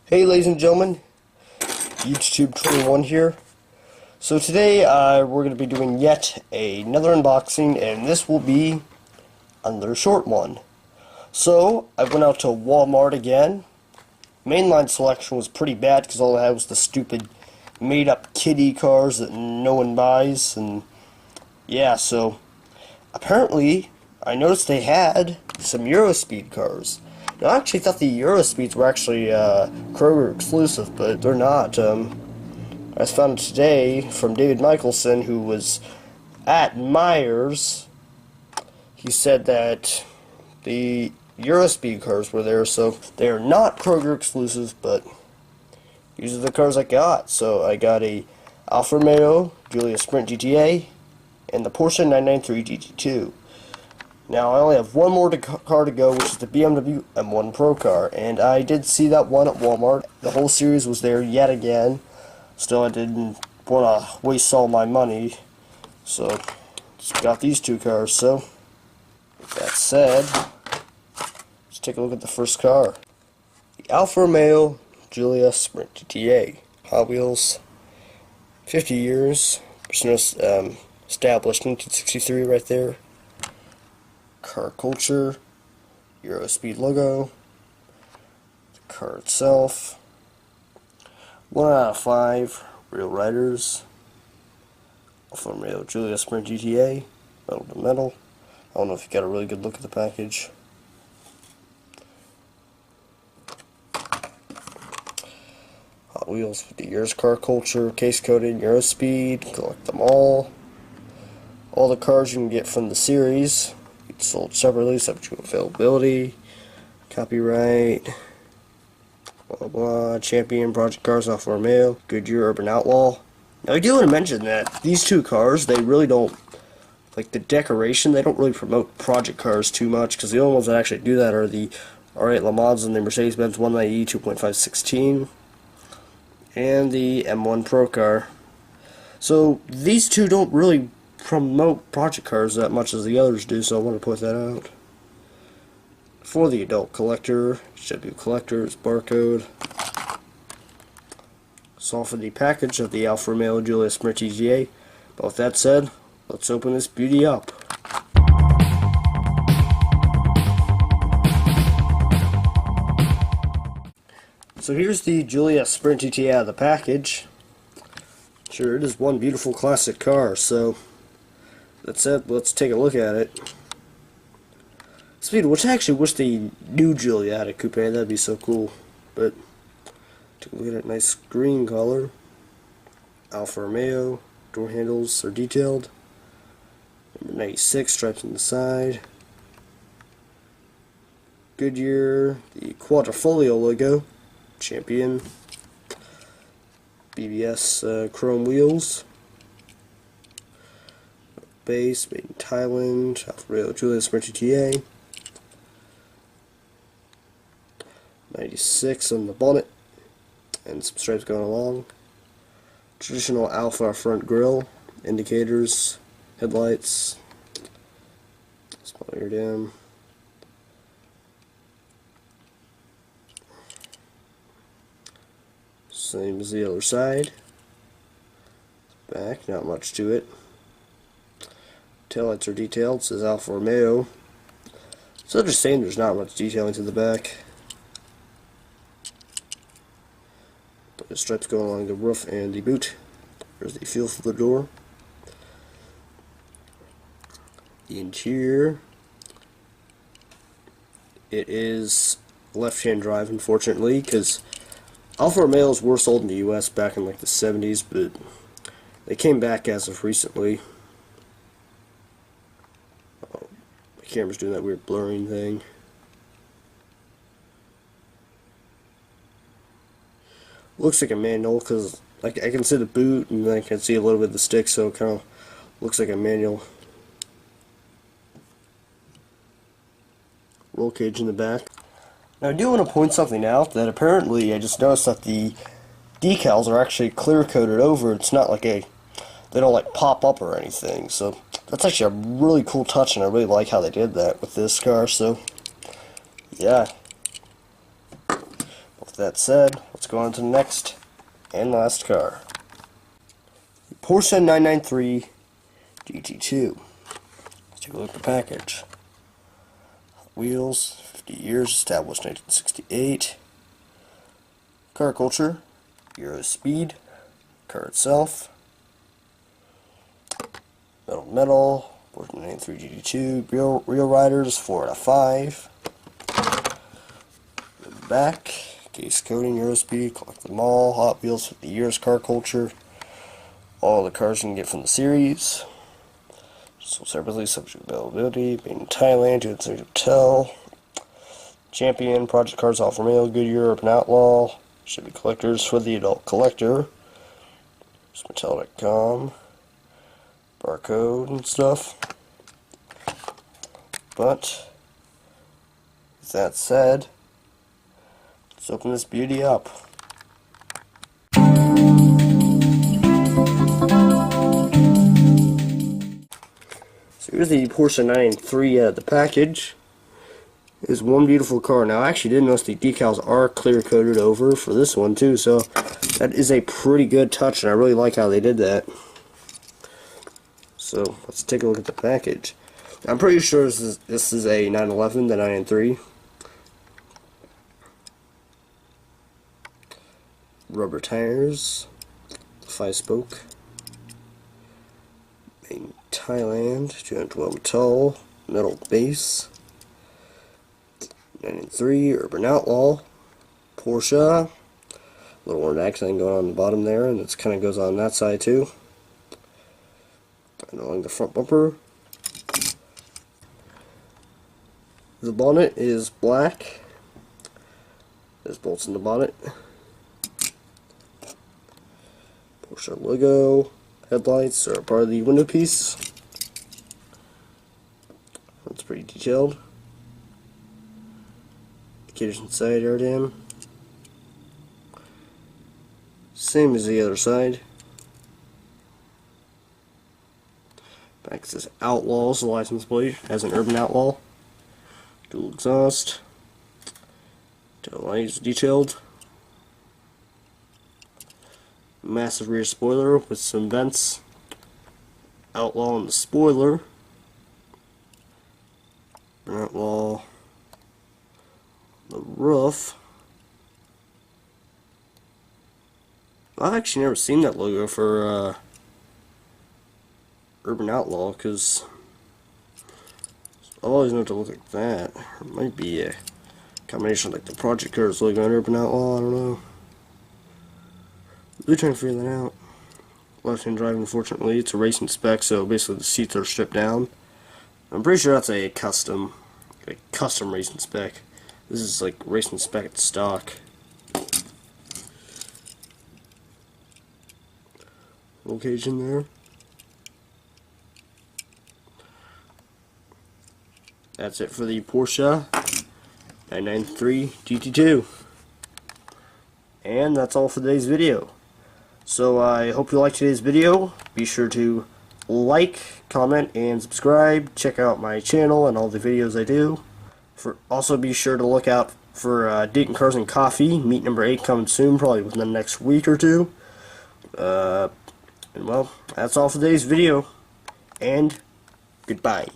Hey ladies and gentlemen, UT21 here. So today we're going to be doing yet another unboxing, and this will be another short one. So I went out to Walmart again. Mainline selection was pretty bad because all I had was the stupid made up kiddie cars that no one buys, and yeah, so apparently I noticed they had some Eurospeed cars. Now, I actually thought the Eurospeeds were actually Kroger exclusive, but they're not. I just found today from David Michelson, who was at Myers. He said that the Eurospeed cars were there, so they are not Kroger exclusive, but these are the cars I got. So I got a Alfa Romeo Giulia Sprint GTA and the Porsche 993 GT2. Now, I only have one more car to go, which is the BMW M1 Procar, and I did see that one at Walmart. The whole series was there yet again. Still, I didn't want to waste all my money, so just got these two cars. So, with that said, let's take a look at the first car. The Alfa Romeo Giulia Sprint GTA. Hot Wheels, 50 years, established 1963 right there. Car culture, Eurospeed logo, the car itself, 1 out of 5 real riders, Alfa Romeo Giulia Sprint GTA, metal to metal. I don't know if you got a really good look at the package. Hot Wheels 50 years, car culture, case coated, Eurospeed, collect them all. All the cars you can get from the series. It's sold separately, subject to availability, copyright, blah blah, Champion, Project Cars, Alfa Romeo, Goodyear, Urban Outlaw. Now I do want to mention that these two cars, they really don't, like the decoration, they don't really promote Project Cars too much, because the only ones that actually do that are the R8 Le Mans and the Mercedes-Benz 190 2.516, and the M1 Procar. So these two don't really promote Project Cars that much as the others do, so I want to point that out. For the adult collector, should be collector's barcode. So for the package of the Alfa Romeo Giulia Sprint GTA. But with that said, let's open this beauty up. So here's the Giulia Sprint GTA out of the package. Sure, it is one beautiful classic car, so that's it. Let's take a look at it. Speed, which I actually wish the new Giulia had a coupe. That'd be so cool. But take a look at it. Nice green color. Alfa Romeo. Door handles are detailed. Number 96 stripes on the side. Goodyear. The Quadrifoglio logo. Champion. BBS chrome wheels. Base, made in Thailand, Alfa Romeo Giulia Sprint GTA. 96 on the bonnet, and some stripes going along. Traditional Alfa front grille, indicators, headlights, small ear dam. Same as the other side. Back, not much to it. Taillights are detailed, says Alfa Romeo. So just saying there's not much detailing to the back. But the stripes go along the roof and the boot. There's the feel for the door. The interior. It is left-hand drive, unfortunately, because Alfa Romeos were sold in the US back in like the 70s, but they came back as of recently. Camera's doing that weird blurring thing. Looks like a manual because I can see the boot and then I can see a little bit of the stick, so it kind of looks like a manual. Roll cage in the back. Now I do want to point something out, that apparently I just noticed that the decals are actually clear coated over. It's not like they don't like pop up or anything, so that's actually a really cool touch, and I really like how they did that with this car. So yeah, With that said, let's go on to the next and last car. The Porsche 993 GT2. Let's take a look at the package. Wheels, 50 years, established 1968. Car culture, Euro speed, car itself. Metal, Porsche 993 GT2, real riders, 4 out of 5. The back, case coating, Euro speed, collect them all, Hot Wheels, 50 years, car culture. All the cars you can get from the series. Sold separately, subject to availability. Made in Thailand, 2 Hotel. Champion, Project Cars Alfa Romeo, Goodyear, Urban Outlaw. Should be collectors for the adult collector. Mattel.com. Barcode and stuff. But, with that said, let's open this beauty up. So here's the Porsche 993 the package. Is one beautiful car. Now I actually did notice the decals are clear coated over for this one too, so that is a pretty good touch and I really like how they did that. So let's take a look at the package. I'm pretty sure this is a 911, the 993. Rubber tires, 5-spoke. Made in Thailand, 212 tall, metal base. 993, Urban Outlaw, Porsche. Little orange accent going on the bottom there, and it kind of goes on that side too. And along the front bumper. The bonnet is black. There's bolts in the bonnet. Porsche logo. Headlights are part of the window piece. That's pretty detailed. Indicators inside are in. Same as the other side. Back says Outlaws, the license plate, as an Urban Outlaw. Dual exhaust. Tail lights detailed. Massive rear spoiler with some vents. Outlaw on the spoiler. Outlaw. The roof. I've actually never seen that logo for Urban Outlaw, because I always know to look like that. It might be a combination of like the Project Cars logo and Urban Outlaw, I don't know. Really trying to figure that out. Left-hand drive, unfortunately, it's a racing spec, so basically the seats are stripped down. I'm pretty sure that's a custom racing spec. This is like racing spec at stock. Roll cage in there. That's it for the Porsche 993 GT2. And that's all for today's video. So I hope you liked today's video. Be sure to like, comment, and subscribe. Check out my channel and all the videos I do. Also be sure to look out for Dayton Cars and Coffee. Meet number 8 coming soon, probably within the next week or two. And well, that's all for today's video. And goodbye.